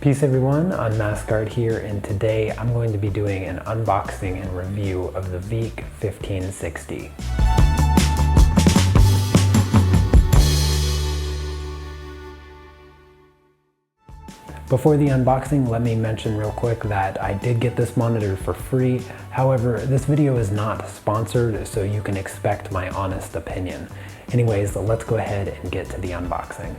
Peace everyone, Unmask here, and today I'm going to be doing an unboxing and review of the Veikk 1560. Before the unboxing, let me mention real quick that I did get this monitor for free. However, this video is not sponsored, so you can expect my honest opinion. Anyways, let's go ahead and get to the unboxing.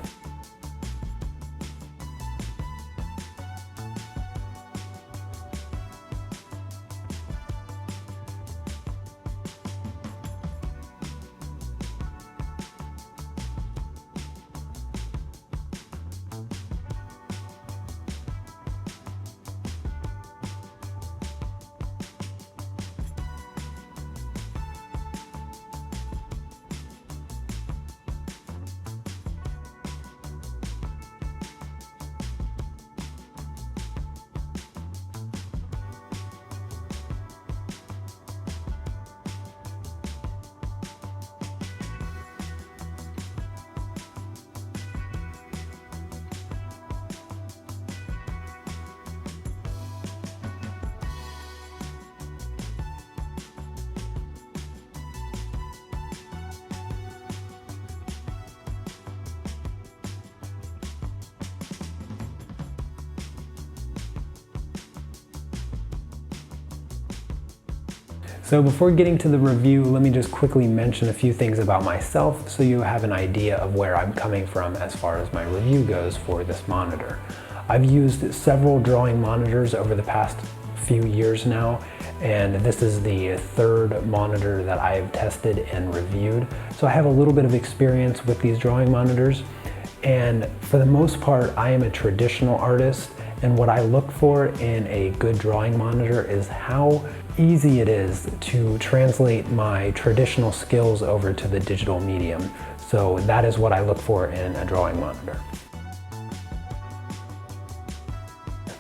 So before getting to the review, let me just quickly mention a few things about myself so you have an idea of where I'm coming from as far as my review goes for this monitor. I've used several drawing monitors over the past few years now, and this is the third monitor that I've tested and reviewed. So I have a little bit of experience with these drawing monitors, and for the most part, I am a traditional artist, and what I look for in a good drawing monitor is how easy it is to translate my traditional skills over to the digital medium. So that is what I look for in a drawing monitor.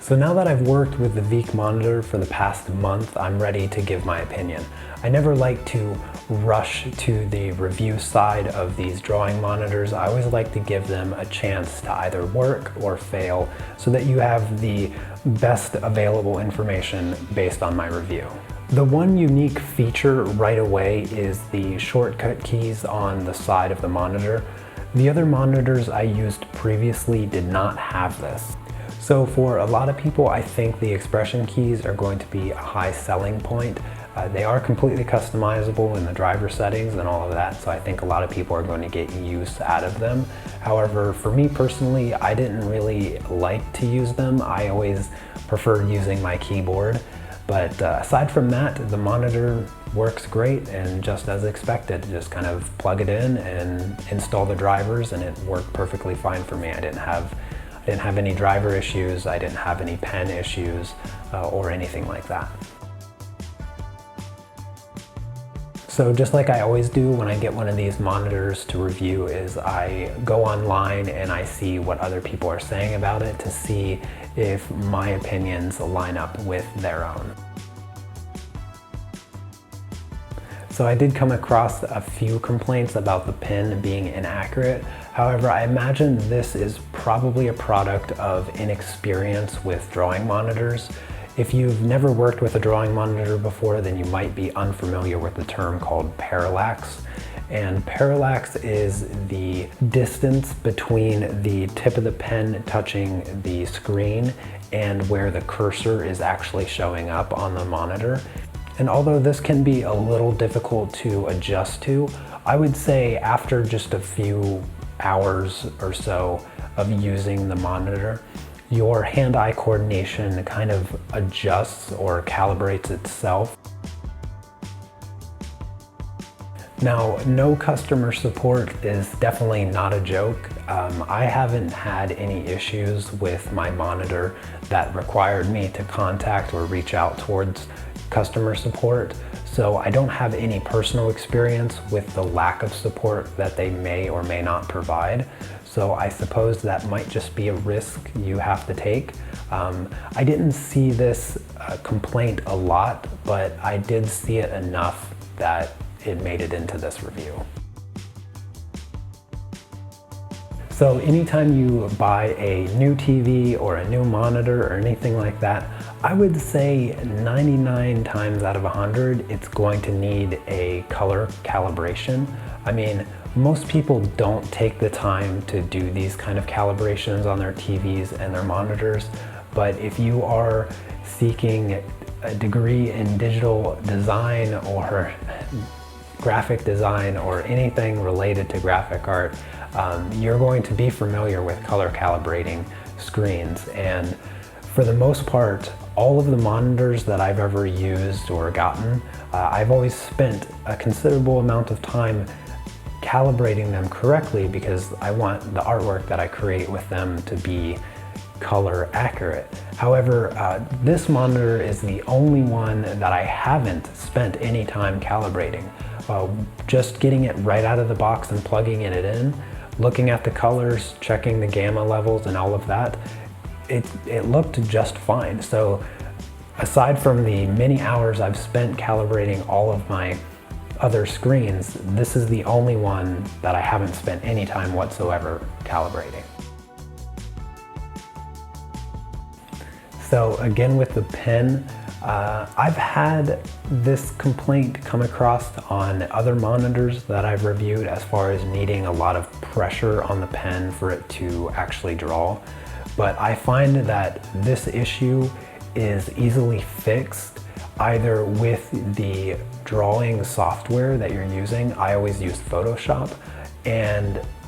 So now that I've worked with the Veikk monitor for the past month, I'm ready to give my opinion. I never like to rush to the review side of these drawing monitors. I always like to give them a chance to either work or fail so that you have the best available information based on my review. The one unique feature right away is the shortcut keys on the side of the monitor. The other monitors I used previously did not have this. So for a lot of people, I think the expression keys are going to be a high selling point. They are completely customizable in the driver settings and all of that, so I think a lot of people are going to get use out of them. However, for me personally, I didn't really like to use them. I always preferred using my keyboard. But aside from that, the monitor works great and just as expected. Just kind of plug it in and install the drivers and it worked perfectly fine for me. I didn't have any driver issues, I didn't have any pen issues or anything like that. So just like I always do when I get one of these monitors to review is I go online and I see what other people are saying about it to see if my opinions line up with their own. So I did come across a few complaints about the pin being inaccurate. However, I imagine this is probably a product of inexperience with drawing monitors. If you've never worked with a drawing monitor before, then you might be unfamiliar with the term called parallax. And parallax is the distance between the tip of the pen touching the screen and where the cursor is actually showing up on the monitor. And although this can be a little difficult to adjust to, I would say after just a few hours or so of using the monitor, your hand-eye coordination kind of adjusts or calibrates itself. Now, no customer support is definitely not a joke. I haven't had any issues with my monitor that required me to contact or reach out towards customer support. So I don't have any personal experience with the lack of support that they may or may not provide. So I suppose that might just be a risk you have to take. I didn't see this complaint a lot, but I did see it enough that it made it into this review. So anytime you buy a new TV or a new monitor or anything like that, I would say 99 times out of 100, it's going to need a color calibration. I mean, most people don't take the time to do these kind of calibrations on their TVs and their monitors, but if you are seeking a degree in digital design or graphic design or anything related to graphic art, you're going to be familiar with color calibrating screens. And for the most part, all of the monitors that I've ever used or gotten, I've always spent a considerable amount of time calibrating them correctly because I want the artwork that I create with them to be color accurate. However, this monitor is the only one that I haven't spent any time calibrating. Just getting it right out of the box and plugging it in, looking at the colors, checking the gamma levels and all of that, it looked just fine. So aside from the many hours I've spent calibrating all of my other screens, this is the only one that I haven't spent any time whatsoever calibrating. So again, with the pen, I've had this complaint come across on other monitors that I've reviewed as far as needing a lot of pressure on the pen for it to actually draw. But I find that this issue is easily fixed either with the drawing software that you're using. I always use Photoshop,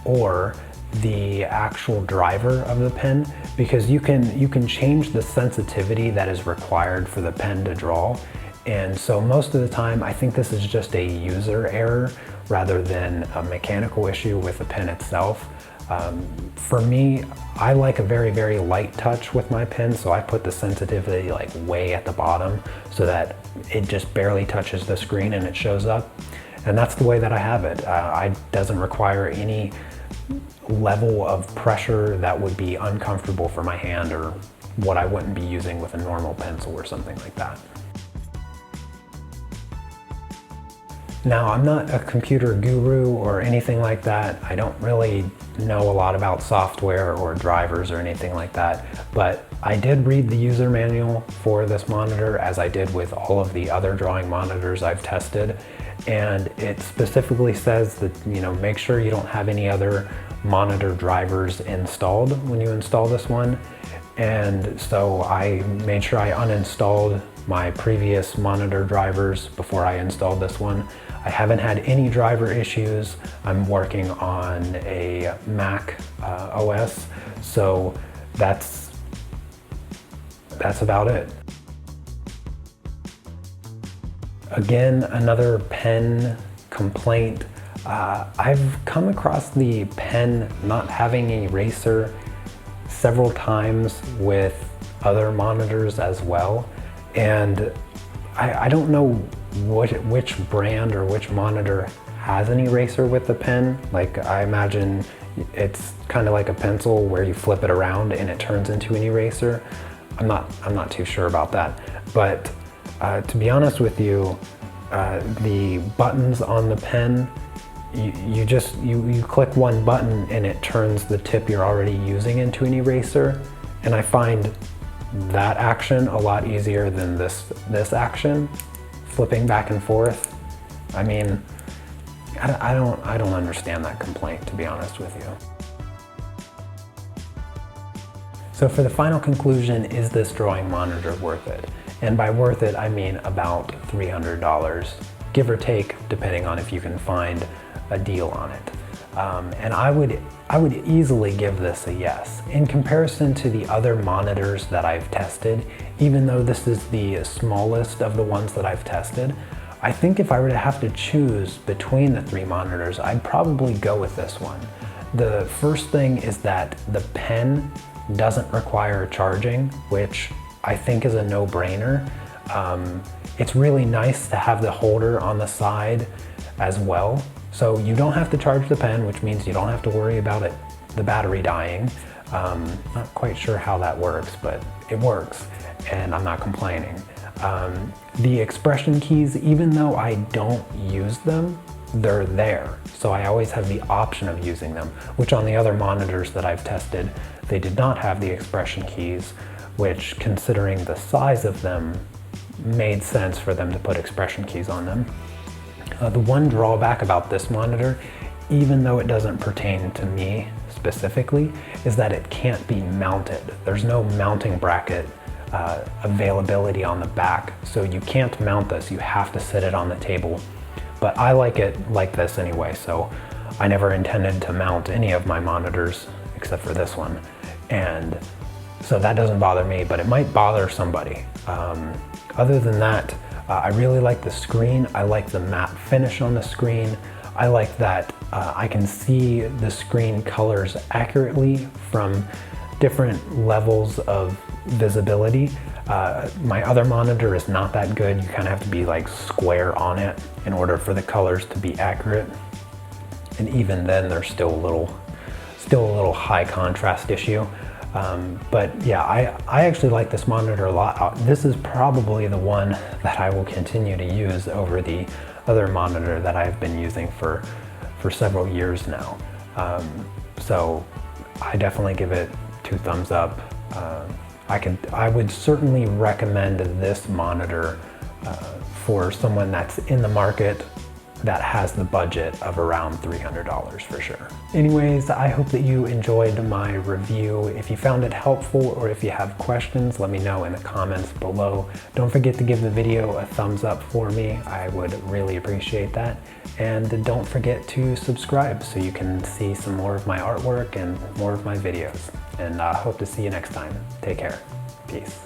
or the actual driver of the pen, because you can change the sensitivity that is required for the pen to draw. And so most of the time I think this is just a user error rather than a mechanical issue with the pen itself. For me, I like a very, very light touch with my pen, so I put the sensitivity like way at the bottom so that it just barely touches the screen and it shows up. And that's the way that I have it. It doesn't require any level of pressure that would be uncomfortable for my hand or what I wouldn't be using with a normal pencil or something like that. Now, I'm not a computer guru or anything like that. I don't really know a lot about software or drivers or anything like that, but I did read the user manual for this monitor, as I did with all of the other drawing monitors I've tested, and it specifically says that, make sure you don't have any other monitor drivers installed when you install this one. And so I made sure I uninstalled my previous monitor drivers before I installed this one. I haven't had any driver issues. I'm working on a Mac OS, so that's about it. Again, another pen complaint. I've come across the pen not having an eraser several times with other monitors as well, and I don't know which brand or which monitor has an eraser with the pen. Like, I imagine it's kind of like a pencil where you flip it around and it turns into an eraser. I'm not too sure about that, but to be honest with you, the buttons on the pen, you click one button and it turns the tip you're already using into an eraser, and I find that action a lot easier than this action, flipping back and forth. I mean, I don't understand that complaint, to be honest with you. So for the final conclusion, is this drawing monitor worth it? And by worth it, I mean about $300, give or take, depending on if you can find a deal on it. And I would easily give this a yes. In comparison to the other monitors that I've tested, even though this is the smallest of the ones that I've tested, I think if I were to have to choose between the three monitors, I'd probably go with this one. The first thing is that the pen doesn't require charging, which I think is a no-brainer. It's really nice to have the holder on the side as well. So you don't have to charge the pen, which means you don't have to worry about the battery dying. Not quite sure how that works, but it works, and I'm not complaining. The expression keys, even though I don't use them, they're there. So I always have the option of using them, which on the other monitors that I've tested, they did not have the expression keys, which, considering the size of them, made sense for them to put expression keys on them. The one drawback about this monitor, even though it doesn't pertain to me specifically, is that it can't be mounted. There's no mounting bracket availability on the back, so you can't mount this. You have to sit it on the table. But I like it like this anyway, so I never intended to mount any of my monitors except for this one. And so that doesn't bother me, but it might bother somebody. Other than that, I really like the screen. I like the matte finish on the screen. I like that I can see the screen colors accurately from different levels of visibility. My other monitor is not that good. You kind of have to be like square on it in order for the colors to be accurate. And even then, there's still a little high contrast issue. But yeah, I actually like this monitor a lot. This is probably the one that I will continue to use over the other monitor that I've been using for several years now. So I definitely give it 2 thumbs up. I would certainly recommend this monitor for someone that's in the market that has the budget of around $300 for sure. Anyways, I hope that you enjoyed my review. If you found it helpful or if you have questions, let me know in the comments below. Don't forget to give the video a thumbs up for me. I would really appreciate that. And don't forget to subscribe so you can see some more of my artwork and more of my videos. And I hope to see you next time. Take care. Peace.